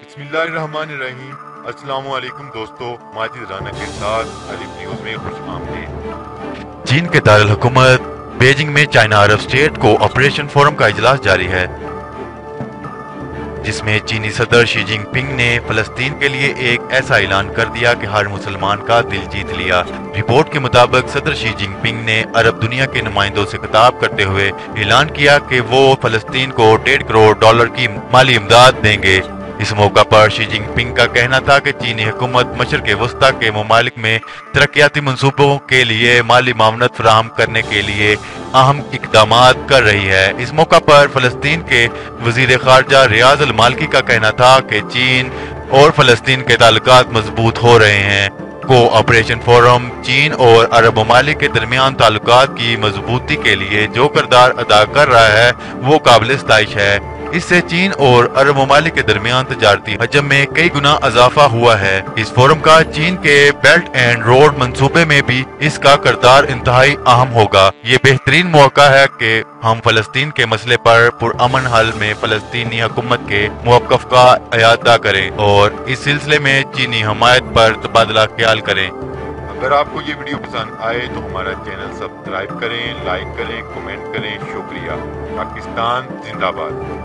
बिस्मिल्लाहिर्रहमानिर्रहीम। अस्सलाम वालेकुम दोस्तों, माजिद राना के साथ अलिफ न्यूज में खुश आमदीद। चीन के दारुल हुकूमत बीजिंग में चाइना अरब स्टेट को ऑपरेशन फोरम का इजलास जारी है, जिसमें चीनी सदर शी जिनपिंग ने फलस्तीन के लिए एक ऐसा ऐलान कर दिया कि हर मुसलमान का दिल जीत लिया। रिपोर्ट के मुताबिक सदर शी जिनपिंग ने अरब दुनिया के नुमाइंदों से खिताब करते हुए ऐलान किया कि वो फलस्तीन को $1.5 करोड़ की माली इमदाद देंगे। इस मौका पर शी जिनपिंग का कहना था कि चीनी हुकूमत मशरक़ वस्ता के ममालिक में तरक्याती मंसूबों के लिए माली मामनत फराहम करने के लिए अहम इकदामात कर रही है। इस मौका पर फलस्तीन के वजीर खारजा रियाज अल मालकी का कहना था कि चीन और फलस्तीन के ताल्लुकात मजबूत हो रहे हैं। को ऑपरेशन फोरम चीन और अरब ममालिक के दरमियान ताल्लुकात की मजबूती के लिए जो किरदार अदा कर रहा है वो काबिल सताइश है। इससे चीन और अरब ममालिक के दरमियान तजारती हजम में कई गुना इजाफा हुआ है। इस फोरम का चीन के बेल्ट एंड रोड मंसूबे में भी इसका किरदार इंतहाई अहम होगा। ये बेहतरीन मौका है कि हम फलस्तीन के मसले पर पुरअमन हल में फलस्तीनी हुकूमत के मौक़िफ़ का इयादा करें और इस सिलसिले में चीनी हमायत पर तबादला ख्याल करें। अगर आपको ये वीडियो पसंद आए तो हमारा चैनल सब्सक्राइब करें, लाइक करें, कमेंट करें। शुक्रिया। पाकिस्तान जिंदाबाद।